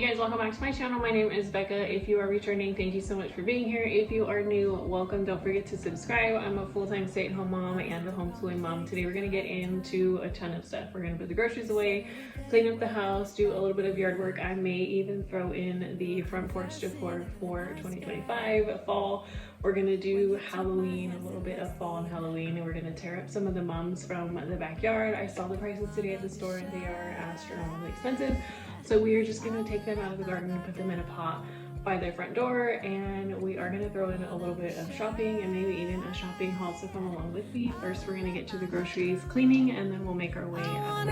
Hey guys, welcome back to my channel. My name is Becca. If you are returning, thank you so much for being here. If you are new, welcome. Don't forget to subscribe. I'm a full-time stay-at-home mom and a homeschooling mom. Today we're going to get into a ton of stuff. We're going to put the groceries away, clean up the house, do a little bit of yard work. I may even throw in the front porch decor for 2025 fall. We're going to do Halloween, a little bit of fall and Halloween, and we're going to tear up some of the mums from the backyard. I saw the prices today at the store and they are astronomically expensive. So we are just going to take them out of the garden and put them in a pot by their front door, and we are going to throw in a little bit of shopping and maybe even a shopping haul, so come along with me. First we're going to get to the groceries, cleaning, and then we'll make our way up.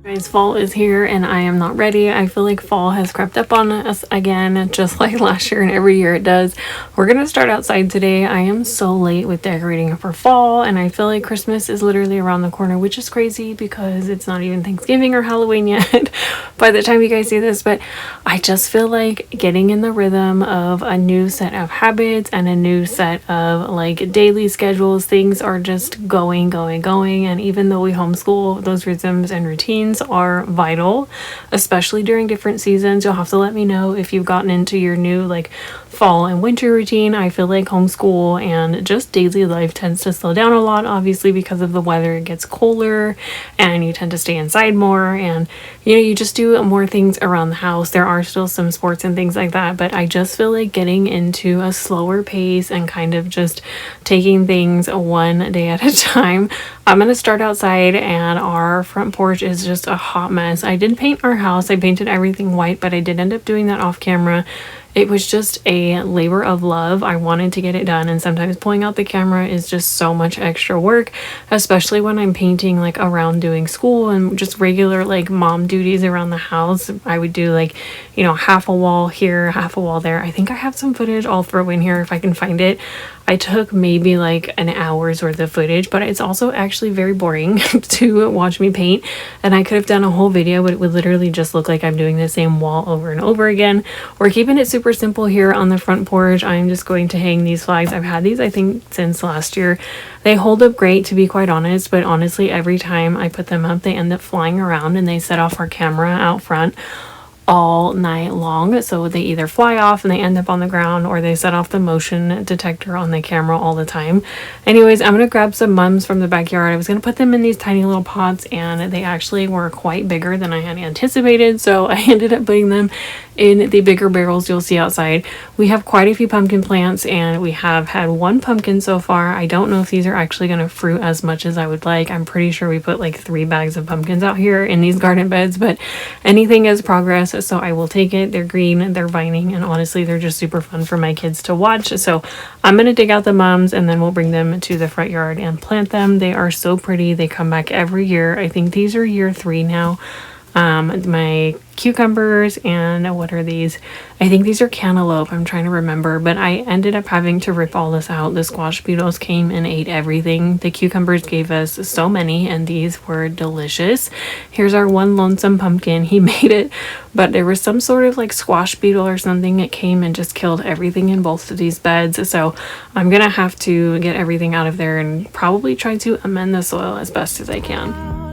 Guys, fall is here and I am not ready. I feel like fall has crept up on us again, just like last year and every year it does. We're gonna start outside today. I am so late with decorating for fall, and I feel like Christmas is literally around the corner, which is crazy because it's not even Thanksgiving or Halloween yet by the time you guys see this. But I just feel like getting in the rhythm of a new set of habits and a new set of like daily schedules. Things are just going, and even though we homeschool, those rhythms and routines are vital, especially during different seasons. You'll have to let me know if you've gotten into your new like fall and winter routine. I feel like homeschool and just daily life tends to slow down a lot, obviously because of the weather. It gets colder and you tend to stay inside more, and you just do more things around the house. There are still some sports and things like that, but I just feel like getting into a slower pace and kind of just taking things one day at a time. I'm going to start outside, and our front porch is just a hot mess. I did paint our house. I painted everything white, but I did end up doing that off camera. It was just a labor of love. I wanted to get it done, and sometimes pulling out the camera is just so much extra work, especially when I'm painting like around doing school and just regular like mom duties around the house. I would do like, half a wall here, half a wall there. I think I have some footage I'll throw in here if I can find it. I took maybe like an hour's worth of footage, but it's also actually very boring to watch me paint, and I could have done a whole video, but it would literally just look like I'm doing the same wall over and over again. We're keeping it super simple here on the front porch. I'm just going to hang these flags. I've had these I think since last year. They hold up great, to be quite honest, but honestly every time I put them up they end up flying around and they set off our camera out front all night long. So they either fly off and they end up on the ground, or they set off the motion detector on the camera all the time. Anyways, I'm gonna grab some mums from the backyard. I was gonna put them in these tiny little pots, and they actually were quite bigger than I had anticipated, so I ended up putting them in the bigger barrels you'll see outside. We have quite a few pumpkin plants, and we have had one pumpkin so far. I don't know if these are actually gonna fruit as much as I would like. I'm pretty sure we put like 3 bags of pumpkins out here in these garden beds, but anything is progress, so I will take it. They're green, they're vining, and honestly they're just super fun for my kids to watch. So I'm gonna dig out the mums, and then we'll bring them to the front yard and plant them. They are so pretty. They come back every year. I think these are year 3 now. My cucumbers, and what are these? I think these are cantaloupe. I'm trying to remember, but I ended up having to rip all this out. The squash beetles came and ate everything. The cucumbers gave us so many, and these were delicious. Here's our one lonesome pumpkin. He made it, but there was some sort of like squash beetle or something that came and just killed everything in both of these beds. So I'm gonna have to get everything out of there and probably try to amend the soil as best as I can.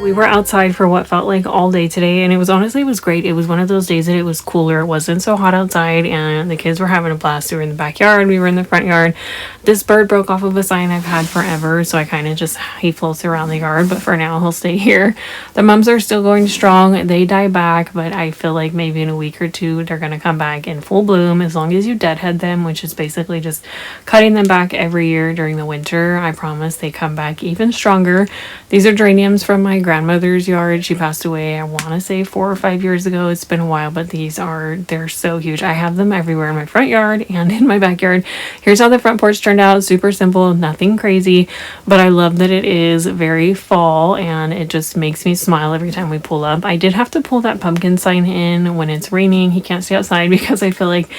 We were outside for what felt like all day today, and it was great. It was one of those days that it was cooler. It wasn't so hot outside, and the kids were having a blast. They were in the backyard, we were in the front yard. This bird broke off of a sign I've had forever, so I kind of he floats around the yard, but for now he'll stay here. The mums are still going strong. They die back, but I feel like maybe in a week or 2 they're gonna come back in full bloom, as long as you deadhead them, which is basically just cutting them back every year during the winter. I promise they come back even stronger. These are geraniums from my grandmother's yard. She passed away, I want to say 4 or 5 years ago. It's been a while, but they're so huge. I have them everywhere in my front yard and in my backyard. Here's how the front porch turned out. Super simple, nothing crazy, but I love that it is very fall, and it just makes me smile every time we pull up. I did have to pull that pumpkin sign in when it's raining. He can't stay outside because I feel like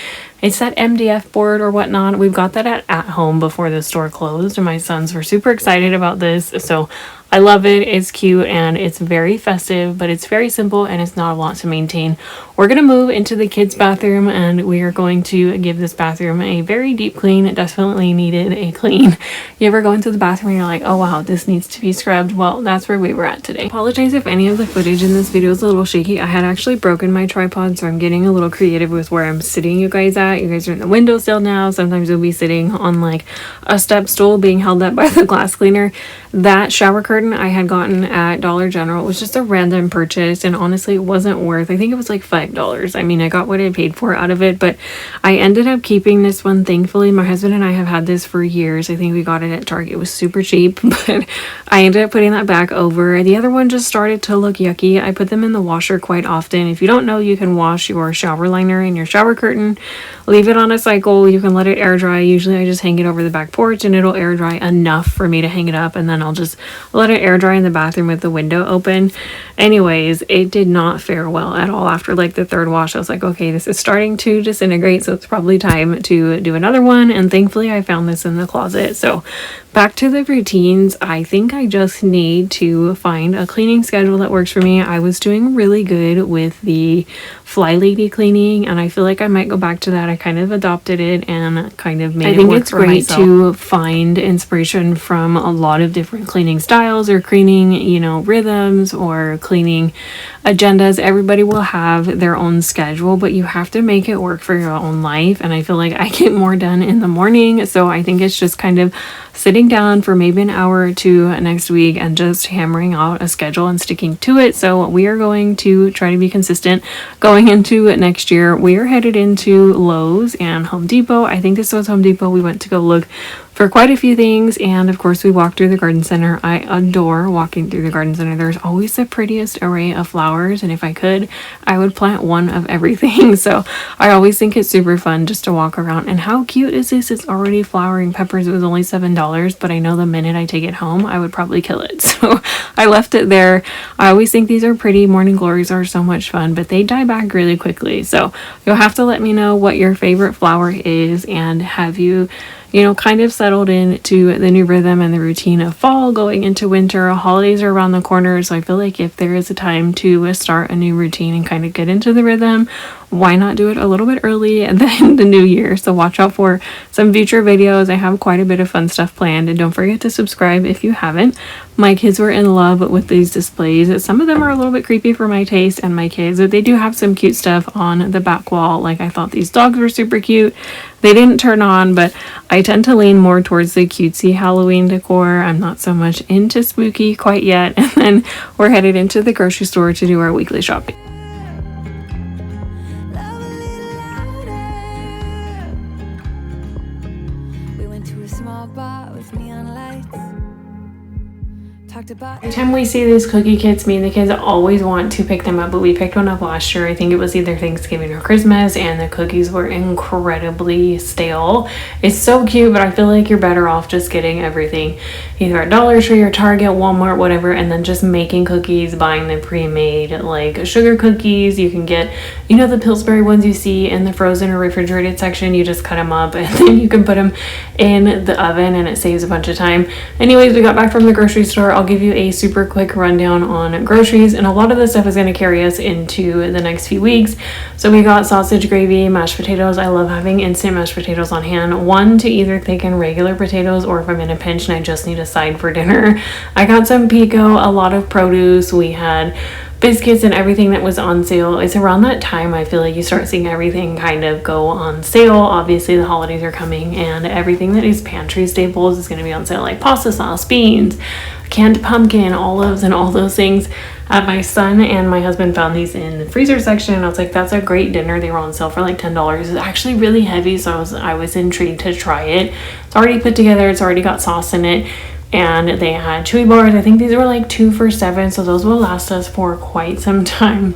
it's that MDF board or whatnot. We've got that at home before the store closed, and my sons were super excited about this, so I love it. It's cute and it's very festive, but it's very simple and it's not a lot to maintain. We're going to move into the kids' bathroom and we are going to give this bathroom a very deep clean. It definitely needed a clean. You ever go into the bathroom and you're like, oh wow, this needs to be scrubbed? Well, that's where we were at today. Apologize if any of the footage in this video is a little shaky. I had actually broken my tripod, so I'm getting a little creative with where I'm sitting you guys at. You guys are in the windowsill now. Sometimes you'll be sitting on like a step stool being held up by the glass cleaner. That shower curtain I had gotten at Dollar General. It was just a random purchase and honestly it wasn't worth, I think it was like $5. I mean, I got what I paid for out of it, but I ended up keeping this one. Thankfully, my husband and I have had this for years. I think we got it at Target. It was super cheap, but I ended up putting that back over. The other one just started to look yucky. I put them in the washer quite often. If you don't know, you can wash your shower liner and your shower curtain, leave it on a cycle. You can let it air dry. Usually I just hang it over the back porch and it'll air dry enough for me to hang it up, and then I'll just let it air dry in the bathroom with the window open. Anyways, it did not fare well at all. After like the third wash, I was like, okay, this is starting to disintegrate, so it's probably time to do another one. And thankfully I found this in the closet. So back to the routines. I think I just need to find a cleaning schedule that works for me. I was doing really good with the Fly Lady cleaning and I feel like I might go back to that. I kind of adopted it and kind of made it work for myself. I think it's great to find inspiration from a lot of different cleaning styles or cleaning, you know, rhythms or cleaning agendas. Everybody will have their own schedule, but you have to make it work for your own life. And I feel like I get more done in the morning. So I think it's just kind of sitting down for maybe an hour or two next week and just hammering out a schedule and sticking to it. So we are going to try to be consistent going into next year. We are headed into Lowe's and Home Depot. I think this was Home Depot. We went to go look for quite a few things, and of course we walked through the garden center. I adore walking through the garden center. There's always the prettiest array of flowers, and if I could, I would plant one of everything. So I always think it's super fun just to walk around. And how cute is this? It's already flowering peppers. It was only $7, but I know the minute I take it home I would probably kill it, so I left it there. I always think these are pretty. Morning glories are so much fun, but they die back really quickly. So you'll have to let me know what your favorite flower is, and have you kind of settled into the new rhythm and the routine of fall going into winter. Holidays are around the corner, so I feel like if there is a time to start a new routine and kind of get into the rhythm, why not do it a little bit early and then the new year? So watch out for some future videos. I have quite a bit of fun stuff planned, and don't forget to subscribe if you haven't. My kids were in love with these displays. Some of them are a little bit creepy for my taste and my kids, but they do have some cute stuff on the back wall. Like, I thought these dogs were super cute. They didn't turn on, but I tend to lean more towards the cutesy Halloween decor. I'm not so much into spooky quite yet. And then we're headed into the grocery store to do our weekly shopping. Every time we see these cookie kits, me and the kids always want to pick them up, but we picked one up last year. I think it was either Thanksgiving or Christmas, and the cookies were incredibly stale. It's so cute, but I feel like you're better off just getting everything either at Dollar Tree or Target, Walmart, whatever, and then just making cookies, buying the pre-made like sugar cookies. You can get, the Pillsbury ones you see in the frozen or refrigerated section. You just cut them up and then you can put them in the oven, and it saves a bunch of time. Anyways, we got back from the grocery store. I'll give you a super quick rundown on groceries, and a lot of this stuff is going to carry us into the next few weeks. So we got sausage gravy, mashed potatoes. I love having instant mashed potatoes on hand. One to either thicken regular potatoes, or if I'm in a pinch and I just need a side for dinner. I got some pico, a lot of produce. We had biscuits and everything that was on sale. It's around that time I feel like you start seeing everything kind of go on sale. Obviously the holidays are coming, and everything that is pantry staples is going to be on sale, like pasta sauce, beans, canned pumpkin, olives, and all those things. My son and my husband found these in the freezer section, and I was like, that's a great dinner. They were on sale for like $10. It's actually really heavy, so I was intrigued to try it. It's already put together. It's already got sauce in it. And they had chewy bars. I think these were like 2 for $7, so those will last us for quite some time.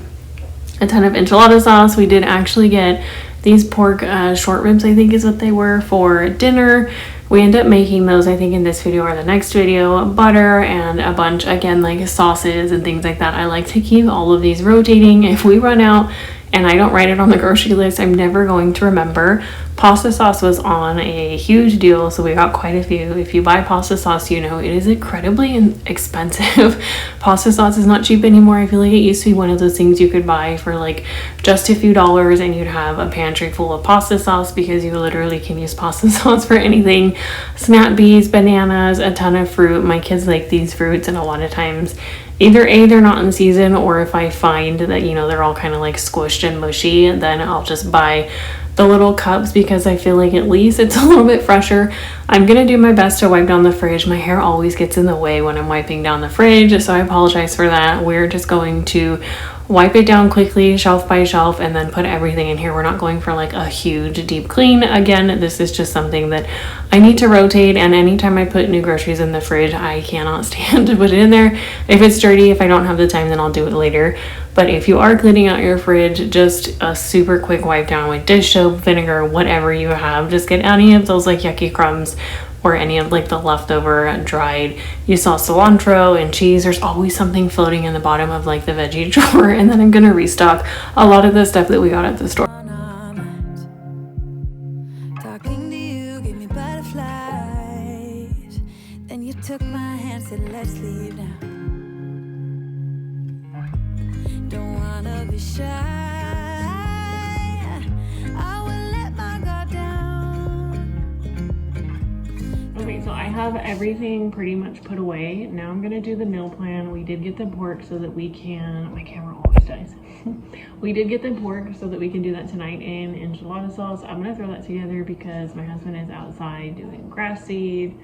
A ton of enchilada sauce. We did actually get these pork short ribs, I think is what they were, for dinner. We end up making those, I think, in this video or the next video. Butter and a bunch, again, like sauces and things like that. I like to keep all of these rotating. If we run out and I don't write it on the grocery list, I'm never going to remember. Pasta sauce was on a huge deal, so we got quite a few. If you buy pasta sauce, you know it is incredibly expensive. Pasta sauce is not cheap anymore. I feel like it used to be one of those things you could buy for like just a few dollars and you'd have a pantry full of pasta sauce, because you literally can use pasta sauce for anything. Snap peas, bananas, a ton of fruit. My kids like these fruits, and a lot of times either A, they're not in season, or if I find that, you know, they're all kind of like squished and mushy, then I'll just buy the little cups, because I feel like at least it's a little bit fresher. I'm gonna do my best to wipe down the fridge. My hair always gets in the way when I'm wiping down the fridge, so I apologize for that. We're just going to wipe it down quickly, shelf by shelf, and then put everything in here. We're not going for like a huge deep clean. Again, this is just something that I need to rotate, and anytime I put new groceries in the fridge, I cannot stand to put it in there. If it's dirty, if I don't have the time, then I'll do it later. But if you are cleaning out your fridge, just a super quick wipe down with dish soap, vinegar, whatever you have. Just get any of those like yucky crumbs or any of like the leftover dried. You saw cilantro and cheese. There's always something floating in the bottom of like the veggie drawer, and then I'm gonna restock a lot of the stuff that we got at the store. Talking to you gave me butterflies. Then you took my hand, said let's leave now. Don't wanna be shy. I will let my guard down. Okay, so I have everything pretty much put away. Now I'm gonna do the meal plan. We did get the pork so that we can, my camera always dies. We did get the pork so that we can do that tonight in enchilada sauce. I'm gonna throw that together because my husband is outside doing grass seed.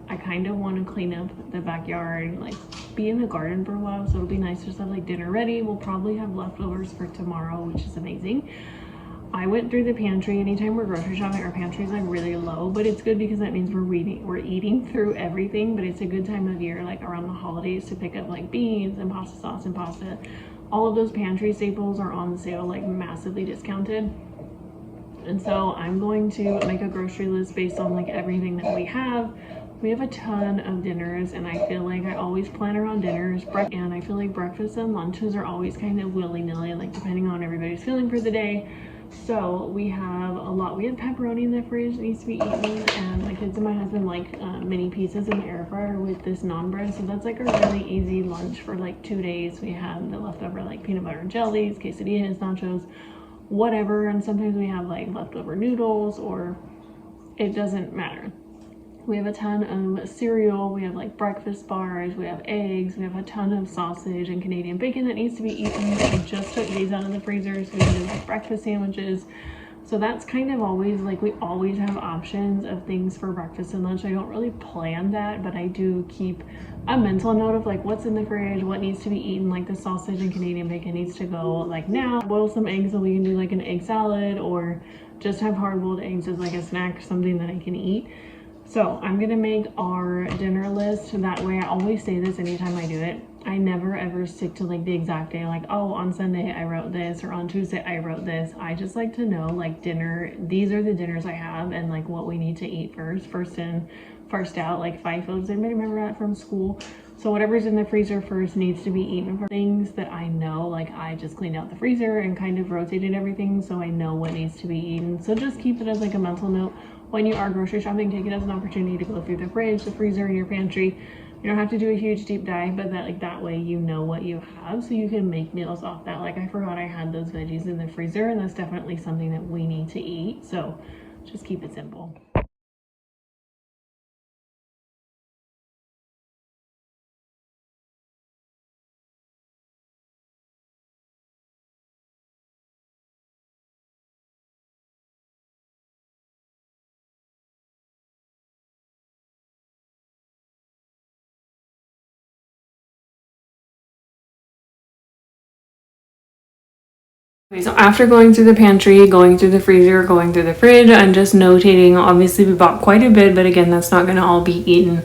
I kind of want to clean up the backyard, like be in the garden for a while, so it'll be nice to just have like dinner ready. We'll probably have leftovers for tomorrow, which is amazing. I went through the pantry. Anytime we're grocery shopping, our pantry is like really low, but it's good because that means we're eating through everything. But it's a good time of year, like around the holidays, to pick up like beans and pasta sauce and pasta. All of those pantry staples are on sale, like massively discounted. And so I'm going to make a grocery list based on like everything that we have. We have a ton of dinners, and I feel like I always plan around dinners, and I feel like breakfast and lunches are always kind of willy-nilly, like depending on everybody's feeling for the day. So we have a lot. We have pepperoni in the fridge that needs to be eaten, and my kids and my husband like mini pizzas in the air fryer with this naan bread, so that's like a really easy lunch for like 2 days. We have the leftover like peanut butter and jellies, quesadillas, nachos, whatever, and sometimes we have like leftover noodles, or it doesn't matter. We have a ton of cereal, we have like breakfast bars, we have eggs, we have a ton of sausage and Canadian bacon that needs to be eaten. I just took these out of the freezer, so we can do like breakfast sandwiches. So that's kind of always like, we always have options of things for breakfast and lunch. I don't really plan that, but I do keep a mental note of like what's in the fridge, what needs to be eaten. Like the sausage and Canadian bacon needs to go like now. Boil some eggs so we can do like an egg salad, or just have hard-boiled eggs as like a snack, something that I can eat. So I'm gonna make our dinner list. That way, I always say this anytime I do it. I never ever stick to like the exact day, like, oh, on Sunday I wrote this, or on Tuesday I wrote this. I just like to know like dinner, these are the dinners I have, and like what we need to eat first. First in, first out, like FIFOs. Anybody remember that from school? So whatever's in the freezer first needs to be eaten first. Things that I know, like I just cleaned out the freezer and kind of rotated everything, so I know what needs to be eaten. So just keep it as like a mental note. When you are grocery shopping, take it as an opportunity to go through the fridge, the freezer, and your pantry. You don't have to do a huge deep dive, but that way you know what you have, so you can make meals off that. Like I forgot I had those veggies in the freezer, and that's definitely something that we need to eat. So just keep it simple. Okay, so after going through the pantry, going through the freezer, going through the fridge, I'm just notating. Obviously we bought quite a bit, but again, that's not going to all be eaten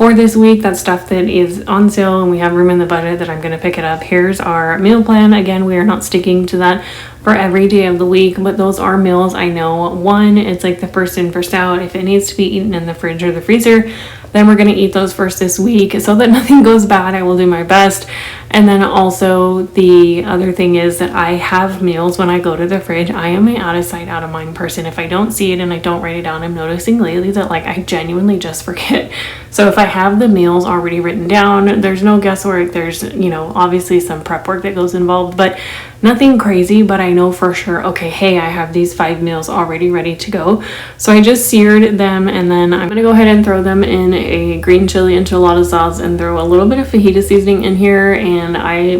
for this week. That's stuff that is on sale and we have room in the budget that I'm going to pick it up. Here's our meal plan. Again, we are not sticking to that for every day of the week, but those are meals I know. One, it's like the first in, first out. If it needs to be eaten in the fridge or the freezer, then we're going to eat those first this week so that nothing goes bad. I will do my best. And then also the other thing is that I have meals when I go to the fridge. I am an out of sight, out of mind person. If I don't see it and I don't write it down, I'm noticing lately that like I genuinely just forget. So if I have the meals already written down, there's no guesswork. There's, you know, obviously some prep work that goes involved, but nothing crazy. But I know for sure, okay, hey, I have these 5 meals already ready to go. So I just seared them and then I'm gonna go ahead and throw them in a green chili enchilada sauce and throw a little bit of fajita seasoning in here. And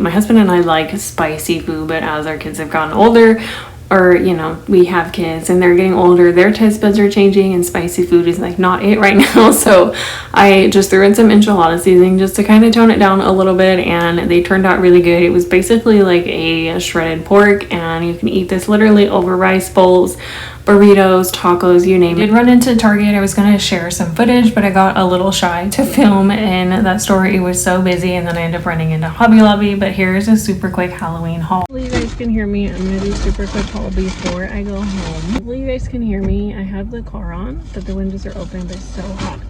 my husband and I like spicy food, but as our kids have gotten older, or you know, we have kids and they're getting older, their taste buds are changing and spicy food is like not it right now. So I just threw in some enchilada seasoning just to kind of tone it down a little bit, and they turned out really good. It was basically like a shredded pork, and you can eat this literally over rice bowls, burritos, tacos, you name it. I did run into Target. I was going to share some footage, but I got a little shy to film in that store. It was so busy, and then I ended up running into Hobby Lobby. But here's a super quick Halloween haul. Hopefully you guys can hear me. I'm going to do a super quick haul before I go home. Hopefully you guys can hear me. I have the car on, but the windows are open, but it's so hot.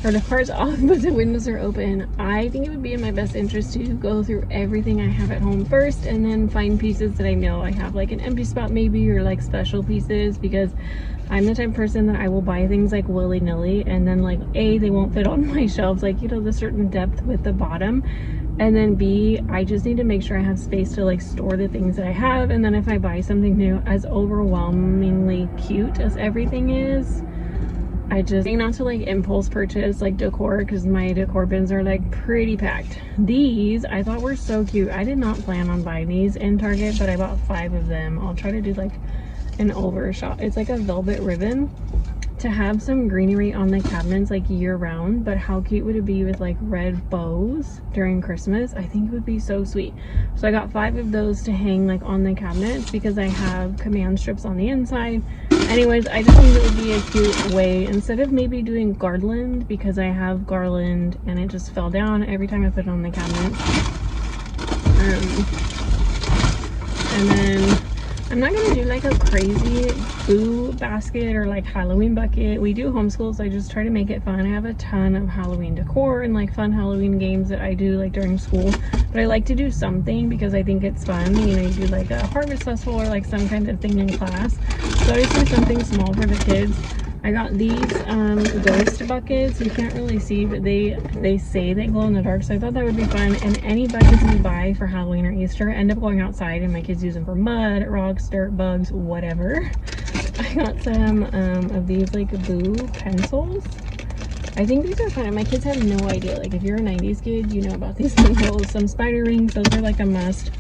Or the car's off, but the windows are open. I think it would be in my best interest to go through everything I have at home first and then find pieces that I know I have like an empty spot maybe, or like special pieces, because I'm the type of person that I will buy things like willy-nilly and then like A, they won't fit on my shelves, like, you know, the certain depth with the bottom, and then B, I just need to make sure I have space to like store the things that I have. And then if I buy something new, as overwhelmingly cute as everything is, I just not to like impulse purchase like decor, because my decor bins are like pretty packed. These I thought were so cute. I did not plan on buying these in Target, but I bought 5 of them. I'll try to do like an overshot. It's like a velvet ribbon to have some greenery on the cabinets like year round, but how cute would it be with like red bows during Christmas? I think it would be so sweet. So I got 5 of those to hang like on the cabinets because I have command strips on the inside. Anyways, I just think it would be a cute way, instead of maybe doing garland, because I have garland and it just fell down every time I put it on the cabinet. And then I'm not gonna do like a crazy boo basket or like Halloween bucket. We do homeschool, so I just try to make it fun. I have a ton of Halloween decor and like fun Halloween games that I do like during school, but I like to do something because I think it's fun. You know, you do like a harvest festival or like some kind of thing in class. So I just do something small for the kids. I got these ghost buckets. You can't really see, but they say they glow in the dark, so I thought that would be fun. And any buckets we buy for Halloween or Easter end up going outside, and my kids use them for mud, rocks, dirt, bugs, whatever. I got some of these like boo pencils. I think these are fun. My kids have no idea. Like if you're a 90s kid, you know about these pencils. Some spider rings, those are like a must.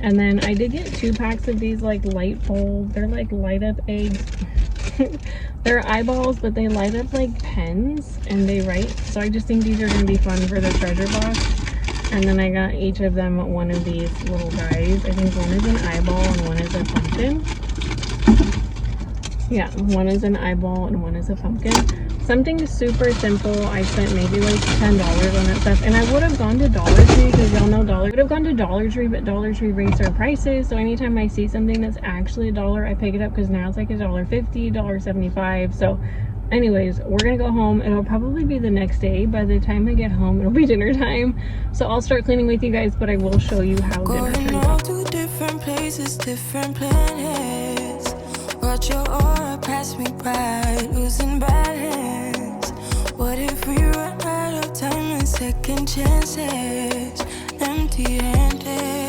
And then I did get 2 packs of these like light bulb. They're like light up eggs. They're eyeballs, but they light up like pens and they write. So I just think these are going to be fun for the treasure box. And then I got each of them one of these little guys. I think one is an eyeball and one is a pumpkin. Yeah, one is an eyeball and one is a pumpkin. Something super simple. I spent maybe like $10 on that stuff, and I would have gone to Dollar Tree, because y'all know would have gone to Dollar Tree, but Dollar Tree raised their prices. So anytime I see something that's actually $1, I pick it up, because now it's like $1.50, $1.75. So anyways, we're gonna go home. It'll probably be the next day. By the time I get home, it'll be dinner time. So I'll start cleaning with you guys, but I will show you how dinner turns out. Going all to different places, different planets. Watch your aura pass me by, losing balance. What if we run out of time and second chances, empty-handed?